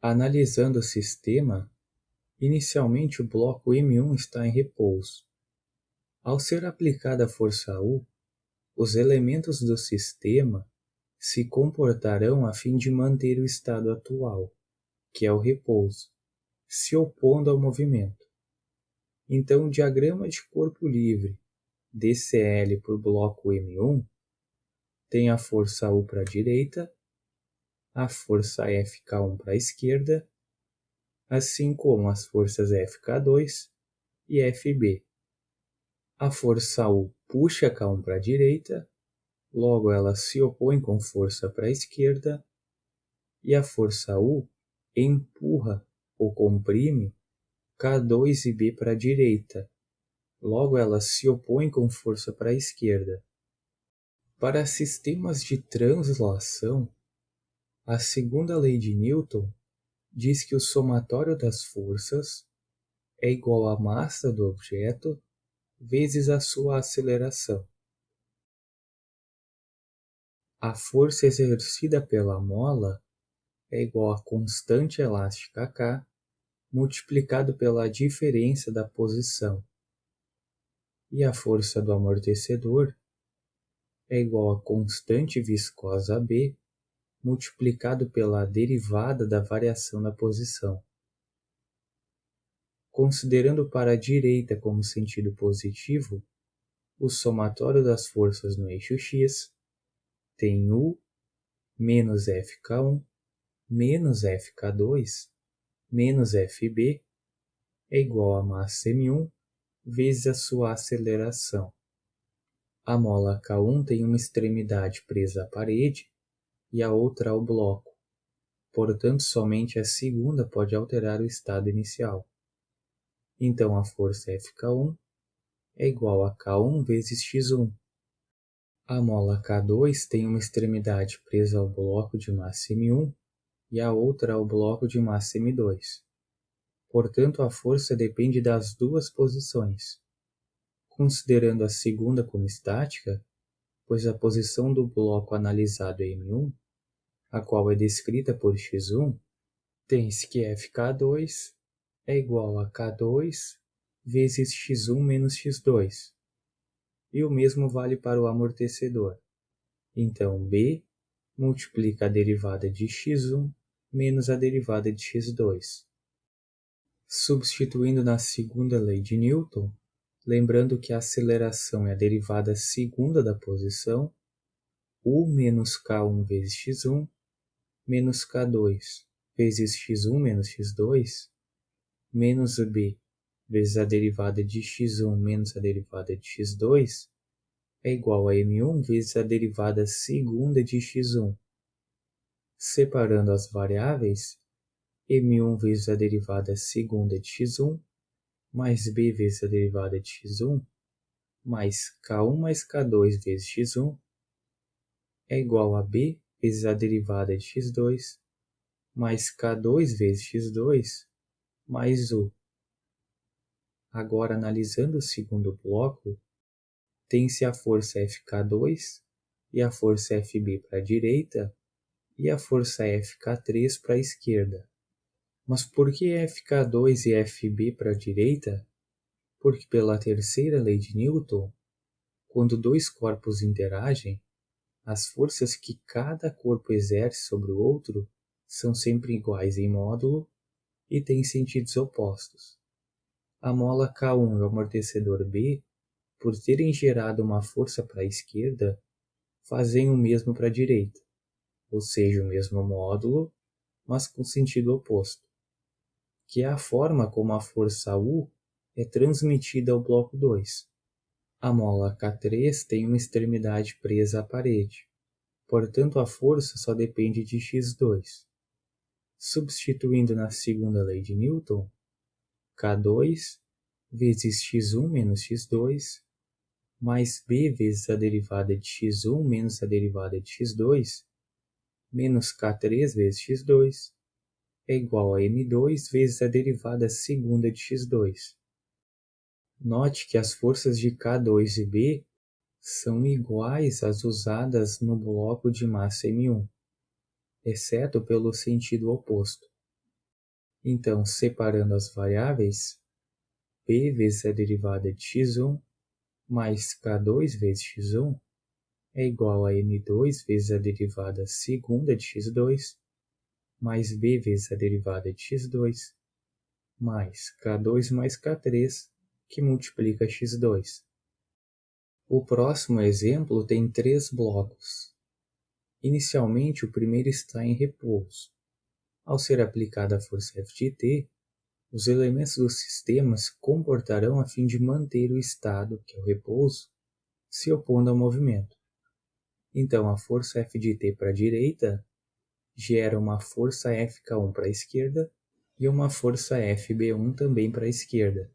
Analisando o sistema, inicialmente o bloco M1 está em repouso. Ao ser aplicada a força U, os elementos do sistema se comportarão a fim de manter o estado atual, que é o repouso, se opondo ao movimento. Então, o diagrama de corpo livre DCL para o bloco M1 tem a força U para a direita, a força FK1 para a esquerda, assim como as forças FK2 e FB. A força U puxa K1 para a direita, logo ela se opõe com força para a esquerda, e a força U empurra ou comprime K2 e B para a direita, logo ela se opõe com força para a esquerda. Para sistemas de translação, a segunda lei de Newton diz que o somatório das forças é igual à massa do objeto vezes a sua aceleração. A força exercida pela mola é igual à constante elástica K multiplicado pela diferença da posição. E a força do amortecedor é igual à constante viscosa B multiplicado pela derivada da variação da posição. Considerando para a direita como sentido positivo, o somatório das forças no eixo x tem U menos Fk1 menos Fk2 menos Fb é igual a massa m1 vezes a sua aceleração. A mola K1 tem uma extremidade presa à parede e a outra ao bloco, portanto somente a segunda pode alterar o estado inicial. Então a força Fk1 é igual a K1 vezes x1. A mola K2 tem uma extremidade presa ao bloco de massa m1 e a outra ao bloco de massa m2. Portanto, a força depende das duas posições. Considerando a segunda como estática, pois a posição do bloco analisado é m1, a qual é descrita por x1, tem-se que Fk2 é igual a K2 vezes x1 menos x2. E o mesmo vale para o amortecedor. Então, B multiplica a derivada de x1 menos a derivada de x2. Substituindo na segunda lei de Newton, lembrando que a aceleração é a derivada segunda da posição, U menos K1 vezes x1 menos K2 vezes x1 menos x2 menos B vezes a derivada de x1 menos a derivada de x2 é igual a m1 vezes a derivada segunda de x1. Separando as variáveis, m1 vezes a derivada segunda de x1 mais b vezes a derivada de x1 mais k1 mais k2 vezes x1 é igual a b vezes a derivada de x2 mais k2 vezes x2 mais u. Agora, analisando o segundo bloco, tem-se a força Fk2 e a força Fb para a direita e a força Fk3 para a esquerda. Mas por que Fk2 e Fb para a direita? Porque pela terceira lei de Newton, quando dois corpos interagem, as forças que cada corpo exerce sobre o outro são sempre iguais em módulo e têm sentidos opostos. A mola K1 e o amortecedor B, por terem gerado uma força para a esquerda, fazem o mesmo para a direita, ou seja, o mesmo módulo, mas com sentido oposto, que é a forma como a força U é transmitida ao bloco 2. A mola K3 tem uma extremidade presa à parede, portanto a força só depende de x2. Substituindo na segunda lei de Newton, K2 vezes x1 menos x2 mais b vezes a derivada de x1 menos a derivada de x2 menos K3 vezes x2 é igual a m2 vezes a derivada segunda de x2. Note que as forças de K2 e B são iguais às usadas no bloco de massa m1, exceto pelo sentido oposto. Então, separando as variáveis, b vezes a derivada de x1 mais k2 vezes x1 é igual a m2 vezes a derivada segunda de x2 mais b vezes a derivada de x2 mais k2 mais k3, que multiplica x2. O próximo exemplo tem 3 blocos. Inicialmente, o primeiro está em repouso. Ao ser aplicada a força F de t, os elementos do sistema se comportarão a fim de manter o estado, que é o repouso, se opondo ao movimento. Então, a força F de t para a direita gera uma força Fk1 para a esquerda e uma força Fb1 também para a esquerda.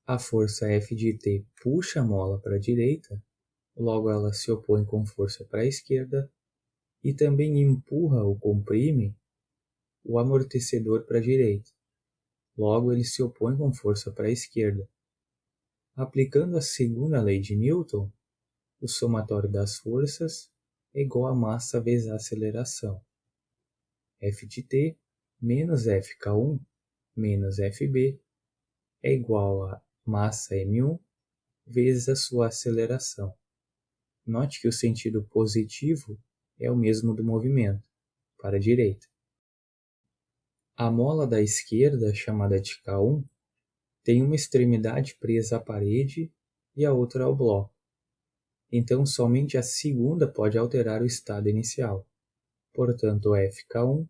A força F de t puxa a mola para a direita, logo ela se opõe com força para a esquerda, e também empurra ou comprime o amortecedor para a direita. Logo, ele se opõe com força para a esquerda. Aplicando a segunda lei de Newton, o somatório das forças é igual a massa vezes a aceleração. F de t menos Fk1 menos Fb é igual a massa m1 vezes a sua aceleração. Note que o sentido positivo é o mesmo do movimento, para a direita. A mola da esquerda, chamada de K1, tem uma extremidade presa à parede e a outra ao bloco. Então, somente a segunda pode alterar o estado inicial. Portanto, Fk1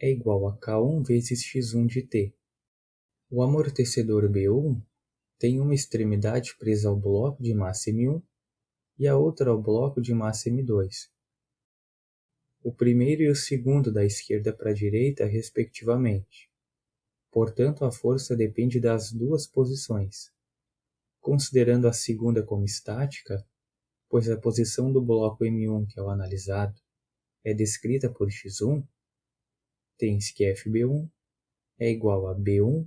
é igual a K1 vezes x1 de t. O amortecedor B1 tem uma extremidade presa ao bloco de massa m1 e a outra ao bloco de massa m2. O primeiro e o segundo da esquerda para a direita, respectivamente. Portanto, a força depende das duas posições. Considerando a segunda como estática, pois a posição do bloco M1, que é o analisado, é descrita por x1, tem-se que Fb1 é igual a B1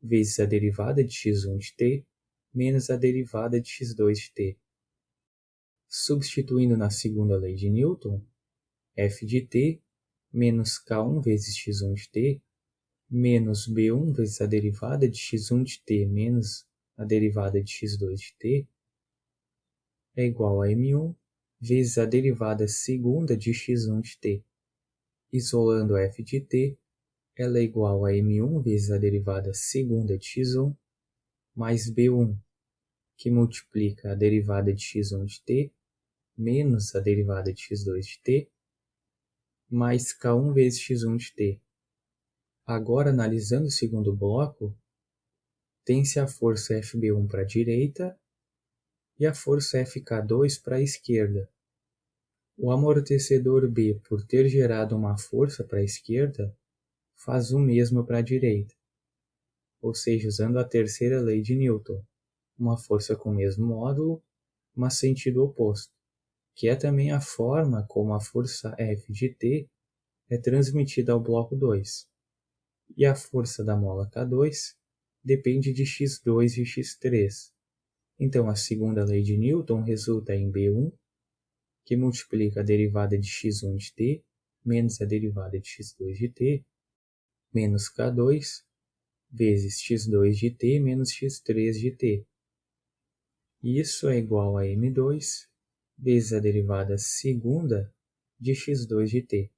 vezes a derivada de x1 de t menos a derivada de x2 de t. Substituindo na segunda lei de Newton, F de t menos K1 vezes x1 de t menos B1 vezes a derivada de x1 de t menos a derivada de x2 de t é igual a m1 vezes a derivada segunda de x1 de t. Isolando F de t, ela é igual a m1 vezes a derivada segunda de x1 mais b1, que multiplica a derivada de x1 de t menos a derivada de x2 de t, mais k1 vezes x1 de t. Agora, analisando o segundo bloco, tem-se a força Fb1 para a direita e a força Fk2 para a esquerda. O amortecedor B, por ter gerado uma força para a esquerda, faz o mesmo para a direita. Ou seja, usando a terceira lei de Newton, uma força com o mesmo módulo, mas sentido oposto, que é também a forma como a força F de t é transmitida ao bloco 2. E a força da mola K2 depende de x2 e x3. Então, a segunda lei de Newton resulta em B1, que multiplica a derivada de x1 de t menos a derivada de x2 de t, menos K2, vezes x2 de t menos x3 de t. Isso é igual a m2 vezes a derivada segunda de x2 de t,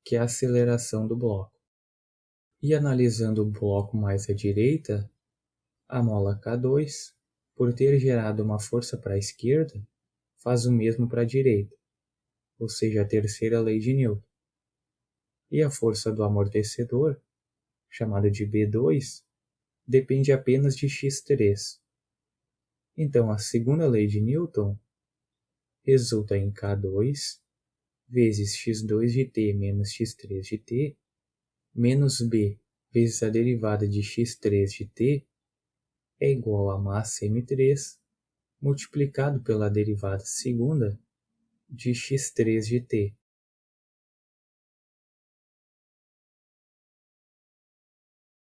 que é a aceleração do bloco. E analisando o bloco mais à direita, a mola K2, por ter gerado uma força para a esquerda, faz o mesmo para a direita, ou seja, a terceira lei de Newton. E a força do amortecedor, chamada de B2, depende apenas de x3. Então, a segunda lei de Newton resulta em K2 vezes x2 de t menos x3 de t, menos b vezes a derivada de x3 de t é igual a massa m3 multiplicado pela derivada segunda de x3 de t.